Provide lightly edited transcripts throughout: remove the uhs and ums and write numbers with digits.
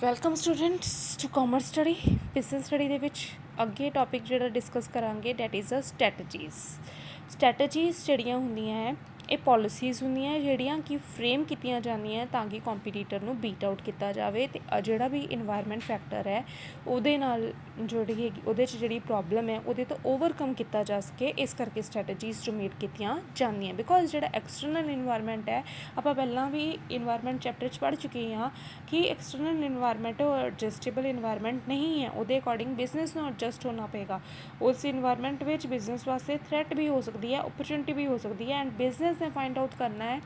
Welcome students to commerce study business study ਦੇ ਵਿੱਚ ਅੱਗੇ ਟੌਪਿਕ ਜਿਹੜਾ ਡਿਸਕਸ ਕਰਾਂਗੇ ਡੈਟ ਇਜ਼ ਅ ਸਟ੍ਰੈਟਜੀਜ਼ ਜਿਹੜੀਆਂ ਹੁੰਦੀਆਂ ਹੈ ਇਹ ਪੋਲਿਸੀਜ਼ ਹੁੰਦੀਆਂ ਜਿਹੜੀਆਂ ਕਿ ਫਰੇਮ ਕੀਤੀਆਂ ਜਾਂਦੀਆਂ ਤਾਂ ਕਿ ਕੰਪੀਟੀਟਰ ਨੂੰ ਬੀਟ ਆਊਟ ਕੀਤਾ ਜਾਵੇ ਅਤੇ ਜਿਹੜਾ ਵੀ ਇਨਵਾਇਰਮੈਂਟ ਫੈਕਟਰ ਹੈ ਉਹਦੇ ਨਾਲ ਜਿਹੜੀ ਹੈਗੀ ਉਹਦੇ 'ਚ ਜਿਹੜੀ ਪ੍ਰੋਬਲਮ ਹੈ ਉਹਦੇ ਤੋਂ ਓਵਰਕਮ ਕੀਤਾ ਜਾ ਸਕੇ। ਇਸ ਕਰਕੇ ਸਟ੍ਰੈਟਜੀਜ਼ ਜੋ ਮੇਡ ਕੀਤੀਆਂ ਜਾਂਦੀਆਂ ਬਿਕੋਜ਼ ਜਿਹੜਾ ਐਕਸਟਰਨਲ ਇਨਵਾਇਰਮੈਂਟ ਹੈ ਆਪਾਂ ਪਹਿਲਾਂ ਵੀ ਇਨਵਾਇਰਮੈਂਟ ਚੈਪਟਰ 'ਚ ਪੜ੍ਹ ਚੁੱਕੇ ਹਾਂ ਕਿ ਐਕਸਟਰਨਲ ਇਨਵਾਇਰਮੈਂਟ ਉਹ ਐਡਜਸਟੇਬਲ ਇਨਵਾਇਰਮੈਂਟ ਨਹੀਂ ਹੈ। ਉਹਦੇ ਅਕੋਰਡਿੰਗ ਬਿਜ਼ਨਸ ਨੂੰ ਐਡਜਸਟ ਹੋਣਾ ਪਏਗਾ। ਉਸ ਇਨਵਾਇਰਮੈਂਟ ਵਿੱਚ ਬਿਜ਼ਨਸ ਵਾਸਤੇ ਥ੍ਰੈਟ ਵੀ ਹੋ ਸਕਦੀ ਹੈ, ਓਪਰਚੁਨਿਟੀ ਵੀ ਹੋ ਸਕਦੀ ਹੈ ਐਂਡ ਬਿਜ਼ਨਸ ਨੇ ਫਾਈਂਡ ਆਊਟ ਕਰਨਾ ਹੈ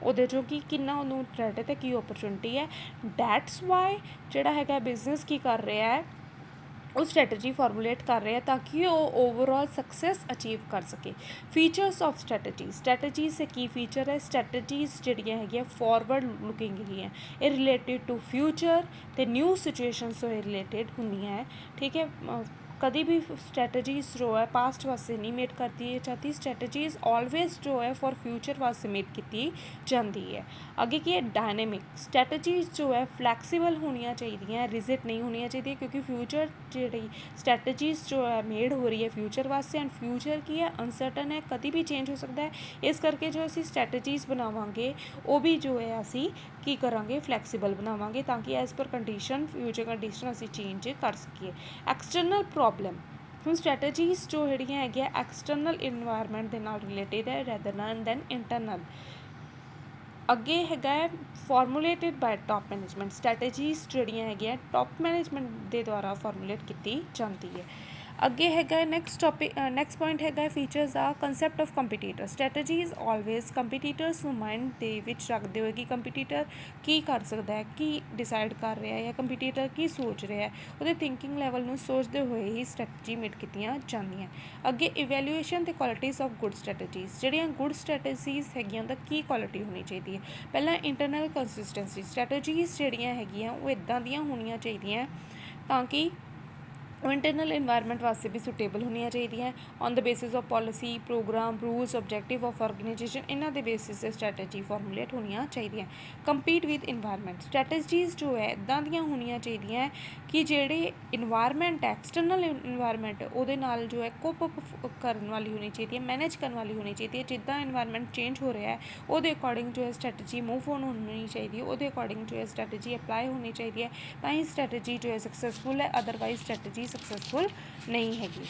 ਉਹਦੇ 'ਚੋਂ ਕਿ ਕਿੰਨਾ ਉਹਨੂੰ ਥ੍ਰੈਟ ਹੈ ਅਤੇ ਕੀ ਓਪਰਚੁਨਿਟੀ ਹੈ। ਡੈਟਸ ਵਾਈ ਜਿਹੜਾ ਹੈਗਾ ਬਿਜ਼ਨਸ ਕੀ ਕਰ ਰਿਹਾ ਹੈ ਉਹ ਸਟ੍ਰੈਟਜੀ ਫਾਰਮੂਲੇਟ ਕਰ ਰਿਹਾ ਤਾਂ ਕਿ ਉਹ ਓਵਰਆਲ ਸਕਸੈਸ ਅਚੀਵ ਕਰ ਸਕੇ। ਫੀਚਰਸ ਆਫ ਸਟ੍ਰੈਟਜੀਜ਼ ਦੇ ਕੀ ਫੀਚਰ ਹੈ। ਸਟ੍ਰੈਟਜੀਜ਼ ਜਿਹੜੀਆਂ ਹੈਗੀਆਂ ਫਾਰਵਰਡ ਲੁਕਿੰਗ ਹੈਗੀਆਂ, ਇਹ ਰਿਲੇਟਿਡ ਟੂ ਫਿਊਚਰ ਅਤੇ ਨਿਊ ਸਿਚੁਏਸ਼ਨਸ ਤੋਂ ਇਹ ਰਿਲੇਟਿਡ ਹੁੰਦੀਆਂ ਹੈ। ਠੀਕ ਹੈ, ਕਦੀ ਵੀ ਸਟ੍ਰੈਟਜੀਜ਼ ਜੋ ਹੈ ਪਾਸਟ ਵਾਸਤੇ ਨਹੀਂ ਮੇਡ ਕਰਦੀ ਜਾਂਦੀ। ਸਟ੍ਰੈਟਜੀਜ਼ ਆਲਵੇਜ਼ ਜੋ ਹੈ ਫॉर ਫਿਊਚਰ ਵਾਸਤੇ ਮੇਡ ਕੀਤੀ ਜਾਂਦੀ ਹੈ। ਅੱਗੇ ਕੀ ਹੈ ਡਾਇਨੇਮਿਕ ਸਟ੍ਰੈਟਜੀਜ਼ ਜੋ ਹੈ ਫਲੈਕਸੀਬਲ ਹੋਣੀਆਂ ਚਾਹੀਦੀਆਂ, ਰਿਜਿਡ ਨਹੀਂ ਹੋਣੀਆਂ ਚਾਹੀਦੀਆਂ ਕਿਉਂਕਿ ਫਿਊਚਰ ਜਿਹੜੀ ਸਟ੍ਰੈਟਜੀਜ਼ ਜੋ ਹੈ ਮੇਡ ਹੋ ਰਹੀ ਹੈ ਫਿਊਚਰ ਵਾਸਤੇ ਐਂਡ ਫਿਊਚਰ ਕੀ ਹੈ ਅਨਸਰਟਨ ਹੈ, ਕਦੀ ਵੀ ਚੇਂਜ ਹੋ ਸਕਦਾ ਹੈ। ਇਸ ਕਰਕੇ ਜੋ ਅਸੀਂ ਸਟ੍ਰੈਟਜੀਜ਼ ਬਣਾਵਾਂਗੇ ਉਹ ਵੀ ਜੋ ਹੈ ਅਸੀਂ ਕੀ ਕਰਾਂਗੇ ਫਲੈਕਸੀਬਲ ਬਣਾਵਾਂਗੇ ਤਾਂ ਕਿ as per condition future condition ਅਸੀਂ ਚੇਂਜ ਕਰ ਸਕੀਏ। ਐਕਸਟਰਨਲ ਪ੍ਰੋਬਲਮ ਹੁਣ ਸਟ੍ਰੈਟਜੀਜ਼ ਜੋ ਜਿਹੜੀਆਂ ਹੈਗੀਆਂ ਐਕਸਟਰਨਲ ਇਨਵਾਇਰਮੈਂਟ ਦੇ ਨਾਲ ਰਿਲੇਟਿਡ ਹੈ ਰੈਦਰ ਦੈਨ ਇੰਟਰਨਲ। ਅੱਗੇ ਹੈਗਾ ਹੈ ਫਾਰਮੂਲੇਟਿਡ ਬਾਏ ਟੌਪ ਮੈਨੇਜਮੈਂਟ। ਸਟ੍ਰੈਟਜੀਜ਼ ਜਿਹੜੀਆਂ ਹੈਗੀਆਂ ਟੌਪ ਮੈਨੇਜਮੈਂਟ ਦੇ ਦੁਆਰਾ ਫਾਰਮੂਲੇਟ ਕੀਤੀ ਜਾਂਦੀ ਹੈ। ਅੱਗੇ ਹੈਗਾ ਨੈਕਸਟ ਪੁਆਇੰਟ ਹੈਗਾ ਫੀਚਰਸ ਦਾ concept of competitor. Strategies always competitors ਨੂੰ ਮਾਈਂਡ ਦੇ ਵਿੱਚ ਰੱਖਦੇ ਹੋਏ ਕਿ ਕੰਪੀਟੀਟਰ ਕੀ ਕਰ ਸਕਦਾ ਹੈ, ਕੀ ਡਿਸਾਈਡ ਕਰ ਰਿਹਾ ਹੈ ਜਾਂ ਕੰਪੀਟੀਟਰ ਕੀ ਸੋਚ ਰਿਹਾ ਹੈ, ਉਹਦੇ ਥਿੰਕਿੰਗ ਲੈਵਲ ਨੂੰ ਸੋਚਦੇ ਹੋਏ ਹੀ ਸਟ੍ਰੈਟਜੀ ਮੇਡ ਕੀਤੀਆਂ ਜਾਂਦੀਆਂ। ਅੱਗੇ ਇਵੈਲੂਏਸ਼ਨ ਅਤੇ ਕੁਆਲਿਟੀਜ਼ ਆਫ ਗੁੱਡ ਸਟ੍ਰੈਟਜੀਜ਼। ਜਿਹੜੀਆਂ ਗੁੱਡ ਸਟ੍ਰੈਟਜੀਜ਼ ਹੈਗੀਆਂ ਉਹਦਾ ਕੀ ਕੁਆਲਿਟੀ ਹੋਣੀ ਚਾਹੀਦੀ ਹੈ। ਪਹਿਲਾਂ ਇੰਟਰਨਲ ਕੰਸਿਸਟੈਂਸੀ। ਸਟ੍ਰੈਟਜੀਜ਼ ਜਿਹੜੀਆਂ ਹੈਗੀਆਂ ਉਹ ਇੱਦਾਂ ਦੀਆਂ ਹੋਣੀਆਂ ਚਾਹੀਦੀਆਂ ਤਾਂ ਕਿ ਉਹ ਇੰਟਰਨਲ ਇਨਵਾਇਰਮੈਂਟ ਵਾਸਤੇ ਵੀ ਸੁਟੇਬਲ ਹੋਣੀਆਂ ਚਾਹੀਦੀਆਂ on the basis of policy program rules objective of organization ਇਹਨਾਂ ਦੇ ਬੇਸਿਸ 'ਤੇ ਸਟ੍ਰੈਟਜੀ ਫਾਰਮੂਲੇਟ ਹੋਣੀਆਂ ਚਾਹੀਦੀਆਂ। Compete with environment. ਸਟ੍ਰੈਟਜੀਜ਼ ਜੋ ਹੈ ਇੱਦਾਂ ਦੀਆਂ ਹੋਣੀਆਂ ਚਾਹੀਦੀਆਂ ਕਿ ਜਿਹੜੇ ਇਨਵਾਇਰਮੈਂਟ ਹੈ ਐਕਸਟਰਨਲ ਇਨਵਾਇਰਮੈਂਟ ਉਹਦੇ ਨਾਲ ਜੋ ਹੈ ਕੋਪ ਅਪ ਕਰਨ ਵਾਲੀ ਹੋਣੀ ਚਾਹੀਦੀ ਹੈ, ਮੈਨੇਜ ਕਰਨ ਵਾਲੀ ਹੋਣੀ ਚਾਹੀਦੀ ਹੈ। ਜਿੱਦਾਂ ਇਨਵਾਇਰਮੈਂਟ ਚੇਂਜ ਹੋ ਰਿਹਾ ਹੈ ਉਹਦੇ ਅਕੋਰਡਿੰਗ ਜੋ ਹੈ ਸਟ੍ਰੈਟਜੀ ਮੂਵ ਔਨ ਹੋਣੀ ਚਾਹੀਦੀ ਹੈ, ਉਹਦੇ ਅਕੋਰਡਿੰਗ ਜੋ ਹੈ ਸਟ੍ਰੈਟਜੀ ਅਪਲਾਈ ਹੋਣੀ ਚਾਹੀਦੀ ਹੈ ਤਾਂ ਹੀ ਸਟ੍ਰੈਟਜੀ ਜੋ ਹੈ ਸਕਸੈਸਫੁਲ ਹੈ, ਅਦਰਵਾਈਜ਼ ਸਟ੍ਰੈਟਜੀ ਸਕਸੈਸਫੁਲ ਨਹੀਂ ਹੈਗੀ।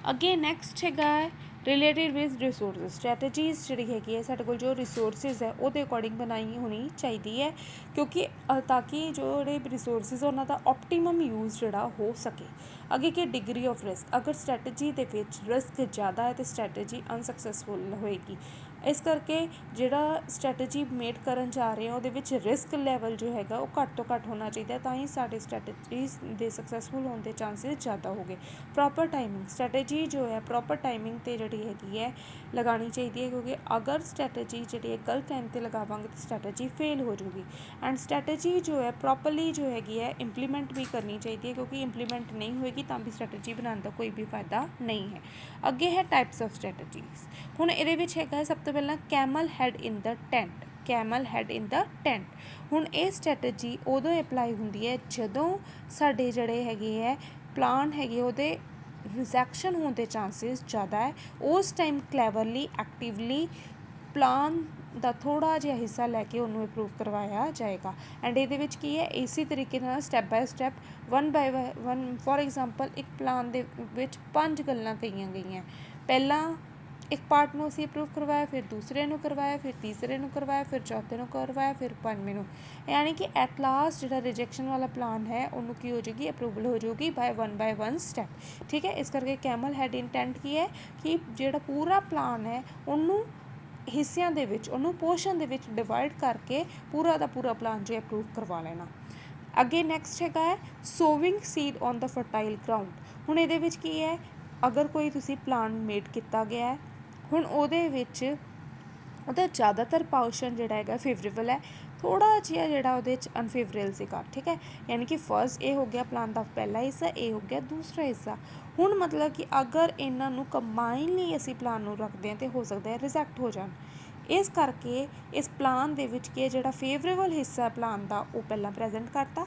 ਅੱਗੇ ਨੈਕਸਟ ਹੈਗਾ ਹੈ ਰਿਲੇਟਿਡ ਵਿਦ ਰਿਸੋਰਸਿਸ। ਸਟ੍ਰੈਟਜੀਜ਼ ਜਿਹੜੀ ਹੈਗੀ ਹੈ ਸਾਡੇ ਕੋਲ ਜੋ ਰਿਸੋਰਸਿਸ ਹੈ ਉਹਦੇ ਅਕੋਰਡਿੰਗ ਬਣਾਈ ਹੋਣੀ ਚਾਹੀਦੀ ਹੈ ਕਿਉਂਕਿ ਤਾਂ ਕਿ ਜਿਹੜੇ ਰਿਸੋਰਸਿਸ ਉਹਨਾਂ ਦਾ ਆਪਟੀਮਮ ਯੂਜ਼ ਜਿਹੜਾ ਹੋ ਸਕੇ। ਅੱਗੇ ਕੀ ਡਿਗਰੀ ਆਫ ਰਿਸਕ। ਅਗਰ ਸਟ੍ਰੈਟਜੀ ਦੇ ਵਿੱਚ ਰਿਸਕ ਜ਼ਿਆਦਾ ਹੈ ਤਾਂ ਸਟ੍ਰੈਟਜੀ ਅਨਸਕਸੈਸਫੁਲ ਹੋਏਗੀ। ਇਸ ਕਰਕੇ ਜਿਹੜਾ ਸਟ੍ਰੈਟਜੀ ਮੇਡ ਕਰਨ ਜਾ ਰਹੇ ਹਾਂ ਉਹਦੇ ਵਿੱਚ ਰਿਸਕ ਲੈਵਲ ਜੋ ਹੈਗਾ ਉਹ ਘੱਟ ਤੋਂ ਘੱਟ ਹੋਣਾ ਚਾਹੀਦਾ ਤਾਂ ਹੀ ਸਾਡੇ ਸਟ੍ਰੈਟਜੀਜ਼ ਦੇ ਸਕਸੈਸਫੁਲ ਹੋਣ ਦੇ ਚਾਂਸਿਸ ਜ਼ਿਆਦਾ ਹੋ ਗਏ। Proper timing. ਸਟ੍ਰੈਟਜੀ ਜੋ ਹੈ ਪ੍ਰੋਪਰ ਟਾਈਮਿੰਗ 'ਤੇ ਜਿਹੜੀ ਹੈਗੀ ਹੈ ਲਗਾਉਣੀ ਚਾਹੀਦੀ ਹੈ ਕਿਉਂਕਿ ਅਗਰ ਸਟ੍ਰੈਟਜੀ ਜਿਹੜੀ ਹੈ ਗਲਤ ਟਾਈਮ 'ਤੇ ਲਗਾਵਾਂਗੇ ਤਾਂ ਸਟ੍ਰੈਟਜੀ ਫੇਲ ਹੋ ਜਾਊਗੀ। ਐਂਡ ਸਟ੍ਰੈਟਜੀ ਜੋ ਹੈ ਪ੍ਰੋਪਰਲੀ ਜੋ ਹੈਗੀ ਹੈ ਇੰਪਲੀਮੈਂਟ ਵੀ ਕਰਨੀ ਚਾਹੀਦੀ ਹੈ ਕਿਉਂਕਿ ਇੰਪਲੀਮੈਂਟ ਨਹੀਂ ਹੋਏਗੀ ਤਾਂ ਵੀ ਸਟ੍ਰੈਟਜੀ ਬਣਾਉਣ ਦਾ ਕੋਈ ਵੀ ਫਾਇਦਾ ਨਹੀਂ ਹੈ। ਅੱਗੇ ਹੈ ਟਾਈਪਸ ਆਫ ਸਟ੍ਰੈਟਜੀਜ਼। ਹੁਣ ਇਹਦੇ ਵਿੱਚ ਹੈਗਾ ਸਭ ਤੋਂ ਪਹਿਲਾਂ ਕੈਮਲ ਹੈਡ ਇਨ ਦ ਟੈਂਟ। ਕੈਮਲ ਹੈਡ ਇਨ ਦ ਟੈਂਟ। ਹੁਣ ਇਹ ਸਟ੍ਰੈਟਜੀ ਉਦੋਂ ਅਪਲਾਈ ਹੁੰਦੀ ਹੈ ਜਦੋਂ ਸਾਡੇ ਜਿਹੜੇ ਹੈਗੇ ਹੈ ਪਲਾਨ ਹੈਗੇ ਉਹਦੇ ਰਿਜੈਕਸ਼ਨ ਹੋਣ ਦੇ ਚਾਂਸਿਸ ਜ਼ਿਆਦਾ ਹੈ। ਉਸ ਟਾਈਮ ਕਲੈਵਰਲੀ ਐਕਟਿਵਲੀ ਪਲਾਨ ਦਾ ਥੋੜ੍ਹਾ ਜਿਹਾ ਹਿੱਸਾ ਲੈ ਕੇ ਉਹਨੂੰ ਅਪਰੂਵ ਕਰਵਾਇਆ ਜਾਏਗਾ। ਐਂਡ ਇਹਦੇ ਵਿੱਚ ਕੀ ਹੈ ਇਸੇ ਤਰੀਕੇ ਨਾਲ step by step one by one for example ਇੱਕ ਪਲਾਨ ਦੇ ਵਿੱਚ 5 ਗੱਲਾਂ ਕਹੀਆਂ ਗਈਆਂ। ਪਹਿਲਾਂ ਇੱਕ ਪਾਰਟ ਨੂੰ ਅਸੀਂ ਅਪਰੂਵ ਕਰਵਾਇਆ, ਫਿਰ ਦੂਸਰੇ ਨੂੰ ਕਰਵਾਇਆ, ਫਿਰ ਤੀਸਰੇ ਨੂੰ ਕਰਵਾਇਆ, ਫਿਰ ਚੌਥੇ ਨੂੰ ਕਰਵਾਇਆ, ਫਿਰ 5ਵੇਂ ਨੂੰ। ਯਾਨੀ ਕਿ ਐਟ ਲਾਸਟ ਜਿਹੜਾ ਰਿਜੈਕਸ਼ਨ ਵਾਲਾ ਪਲਾਨ ਹੈ ਉਹਨੂੰ ਕੀ ਹੋ ਜਾਊਗੀ ਅਪਰੂਵਲ ਹੋ ਜਾਊਗੀ ਬਾਏ ਵਨ ਸਟੈਪ। ਠੀਕ ਹੈ, ਇਸ ਕਰਕੇ ਕੈਮਲ ਹੈਡ ਇੰਟੈਂਟ ਕੀ ਹੈ ਕਿ ਜਿਹੜਾ ਪੂਰਾ ਪਲਾਨ ਹੈ ਉਹਨੂੰ ਹਿੱਸਿਆਂ ਦੇ ਵਿੱਚ ਉਹਨੂੰ ਪੋਰਸ਼ਨ ਦੇ ਵਿੱਚ ਡਿਵਾਈਡ ਕਰਕੇ ਪੂਰਾ ਦਾ ਪੂਰਾ ਪਲਾਨ ਜੋ ਅਪਰੂਵ ਕਰਵਾ ਲੈਣਾ। ਅੱਗੇ ਨੈਕਸਟ ਹੈਗਾ ਹੈ sowing seed on the fertile ground. ਹੁਣ ਇਹਦੇ ਵਿੱਚ ਕੀ ਹੈ ਅਗਰ ਕੋਈ ਤੁਸੀਂ ਪਲਾਨ ਮੇਡ ਕੀਤਾ ਗਿਆ ਹੈ ਹੁਣ ਉਹਦੇ ਵਿੱਚ ਉਹਦਾ ਜ਼ਿਆਦਾਤਰ ਪੋਰਸ਼ਨ ਜਿਹੜਾ ਹੈਗਾ ਫੇਵਰੇਬਲ ਹੈ, ਥੋੜ੍ਹਾ ਜਿਹਾ ਜਿਹੜਾ ਉਹਦੇ 'ਚ ਅਨਫੇਵਰੇਬਲ ਸੀਗਾ। ਠੀਕ ਹੈ, ਯਾਨੀ ਕਿ ਫਸਟ ਇਹ ਹੋ ਗਿਆ ਪਲਾਨ ਦਾ ਪਹਿਲਾ ਹਿੱਸਾ, ਇਹ ਹੋ ਗਿਆ ਦੂਸਰਾ ਹਿੱਸਾ। ਹੁਣ ਮਤਲਬ ਕਿ ਅਗਰ ਇਹਨਾਂ ਨੂੰ ਕੰਬਾਈਨਲੀ ਅਸੀਂ ਪਲਾਨ ਨੂੰ ਰੱਖਦੇ ਹਾਂ ਤਾਂ ਹੋ ਸਕਦਾ ਹੈ ਰਿਜੈਕਟ ਹੋ ਜਾਣ। इस करके इस प्लान दे विच कि जिहड़ा फेवरेबल हिस्सा प्लान का वो पहला प्रेजेंट करता,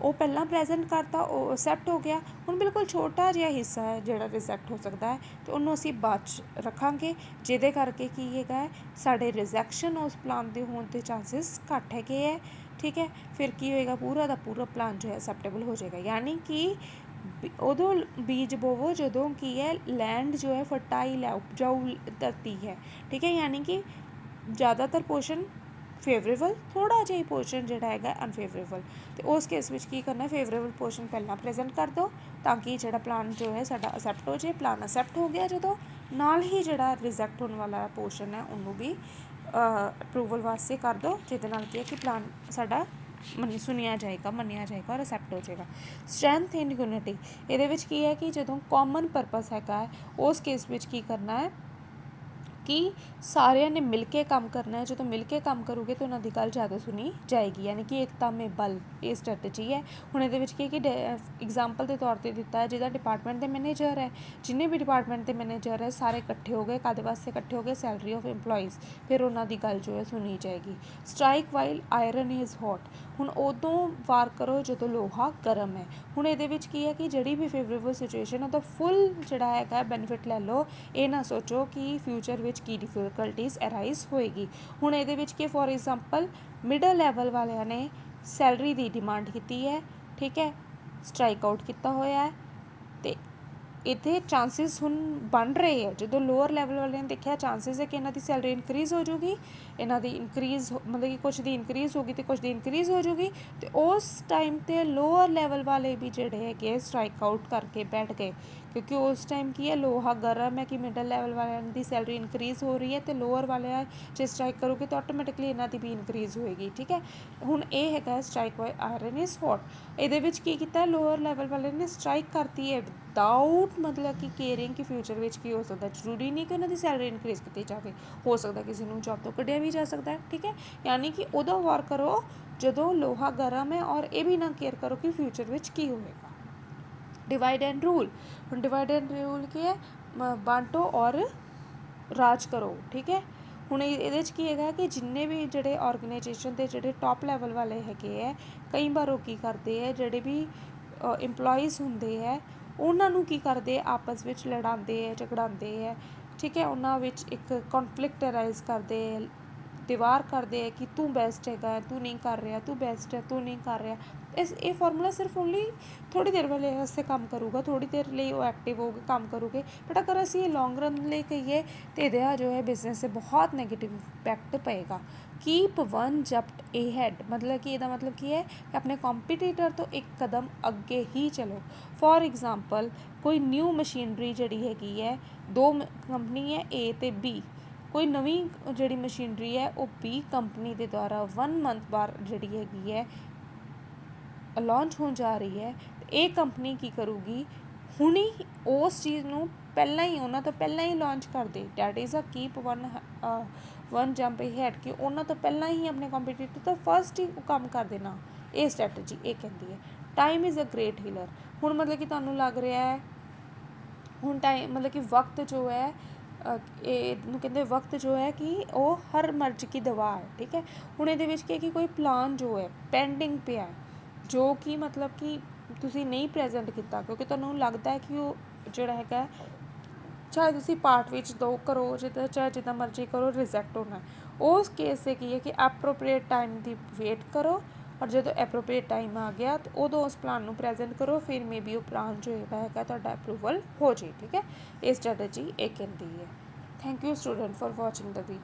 वो पहला प्रेजेंट करता, वो एक्सैप्ट हो गया। हुण बिल्कुल छोटा जिहा हिस्सा है जिहड़ा रिजैक्ट हो सकता है, तो उन्होंने असीं बाद च रखांगे, जिहदे करके की हैगा साडे रिजैक्शन उस प्लान दे होण दे चांसिस घट हैगे है। ठीक है, फिर की होएगा पूरा दा पूरा प्लान जो है एक्सैप्टेबल हो जाएगा। यानी कि उदों बीज बोवो जदों की है लैंड जो है फर्टाइल है, उपजाऊ धरती है। ठीक है, यानी कि ज़्यादातर पोर्शन फेवरेबल, थोड़ा जिहा पोर्शन जिहड़ा हैगा अनफेवरेबल, तो उस केस में की करना फेवरेबल पोर्शन पहला प्रेजेंट कर दो ताकि जिहड़ा प्लान जो है साडा एक्सैप्ट हो जाए। प्लान एक्सैप्ट हो गया जदों, नाल ही जिहड़ा रिजैक्ट होने वाला पोर्शन है उन्होंने भी अप्रूवल वास्ते कर दो, जिहदे नाल की है कि प्लान साडा सुनिया जाएगा, मनिया जाएगा और एक्सैप्ट हो जाएगा। स्ट्रैंथ इन यूनिटी, ये की है कि जो कॉमन परपस हैगा उस केस में की करना है कि सारिਆਂ ने मिल के काम करना है। जो मिल के काम करोगे तो उन्होंने गल ज़्यादा सुनी जाएगी, यानी कि एकता में बल, ये स्ट्रैटेजी है। हुण इहदे विच की है कि एग्जाम्पल के तौर पर दिता है, जिहदा डिपार्टमेंट के मैनेजर है, जिन्हें भी डिपार्टमेंट के मैनेजर है सारे इकट्ठे हो गए, कादे वास्ते इकट्ठे हो गए, सैलरी ऑफ इंपलॉइज़, फिर उन्होंने गल जो है सुनी जाएगी। Strike while iron is hot, हुण उदों वार करो जो लोहा गर्म है। हुण इहदे विच की है कि जिहड़ी भी फेवरेबल सिचुएशन है फुल जिहड़ा हैगा बेनीफिट लै लो, ये ना सोचो कि फ्यूचर विच की डिफिकल्टीज अराइज होएगी। हुण इहदे विच कि फॉर एग्जाम्पल मिडल लैवल वालियां ने सैलरी की डिमांड की है, ठीक है, स्ट्राइक आउट किया होया है, तो इत्थे चांसिस हुण बन रहे हैं। जो लोअर लैवल वाले ने देखा चांसिस है कि इन्हां दी सैलरी इनक्रीज़ हो जूगी, इन्हां दी इनक्रीज़ मतलब कि कुछ दी इनक्रीज़ होगी तो कुछ दी इनक्रीज़ हो जूगी, तो उस टाइम ते लोअर लैवल वाले भी जिहड़े हैगे स्ट्राइक आउट करके बैठ गए, क्योंकि उस टाइम की है लोहा गर्म है कि मिडल लैवल वालों की सैलरी इनक्रीज़ हो रही है, तो लोअर वाले जो स्ट्राइक करोगे तो ऑटोमैटिकली इन्हां दी भी इनक्रीज़ होएगी। ठीक है, हुण ये हैगा strike while iron is hot. इहदे विच की कीता लोअर लैवल वाले ने स्ट्राइक करती है विदाउट मतलब कि केयरिंग कि फ्यूचर में की हो सकता है। जरूरी नहीं कि उन्होंने सैलरी इनक्रीज़ की जाए, हो सकता किसी को जॉब तो कढ़िया भी जा सकता है। ठीक है, यानी कि उदों वार करो जो लोहा गर्म है, और ये भी ना केयर करो कि फ्यूचर में की होएगा। Divide and rule, divide and rule की है बांटो और राज करो। ठीक है, हुण इहदे च की हैगा कि जिन्ने भी जिहड़े ऑर्गेनाइजेशन के जिहड़े टॉप लैवल वाले हैगे है, कई बार वो की करते हैं जिहड़े भी इंपलॉइज़ हुंदे है उन्हां नूं की करदे आपस विच लड़ांदे है, झगड़ांदे है। ठीक है, उन्हां विच एक कॉन्फ्लिक्ट अराइज करदे, दीवार करते हैं कि तू बेस्ट है, तू नहीं कर रहा, तू बेस्ट है, तू नहीं कर रहा। ये फॉर्मूला सिर्फ ओनली थोड़ी देर वाले वास्ते काम करूँगा, थोड़ी देर लिए वो एक्टिव हो गए काम करोगे, बट अगर असी लॉन्ग रन ले कहिए तो यदा जो है बिजनेस से बहुत negative impact Pega. Keep one jump A had, मतलब कि यदा मतलब की है कि अपने कॉम्पीटीटर तो एक कदम अगे ही चलो। फॉर एग्जाम्पल कोई न्यू मशीनरी जी हैगी है, दो कंपनी है ए तो बी, कोई नवी जी मशीनरी है वो बी कंपनी के द्वारा 1 मंथ बाद जी हैगी है लॉन्च हो जा रही है, तो ये कंपनी की करूगी हुणी उस चीज़ को पहला ही उन्होंने तो पहला ही लॉन्च कर दे। That is a keep one jump head कि उन्होंने तो पहला ही अपने कॉम्पीटीटर तो फर्स्ट ही काम कर देना। ये स्ट्रैटेजी ये कहती है। Time is a great healer. हुण मतलब कि तुहानूं लग रहा है हुण टाइम मतलब कि वक्त जो है कहते वक्त जो है कि वो हर मर्ज की दवा है। ठीक है, हुण इहदे विच कि कोई प्लान जो है पेंडिंग पे है जो कि मतलब कि तुसी नहीं प्रेजेंट किया, क्योंकि तुहानूं लगता है कि वो जिहड़ा हैगा चाहे तुसी पार्ट विच दो करो चाहे जिद्दां मर्जी करो रिजैक्ट होना है। उस केस से की है कि एप्रोप्रिएट टाइम की वेट करो, और जो एप्रोप्रिएट टाइम आ गया तो उदों उस प्लान को प्रेजेंट करो, फिर मे बी वो प्लान जो है तुहाडा अप्रूवल हो जाए। ठीक है, ये स्ट्रैटेजी ये कहती है। Thank you student for watching the video.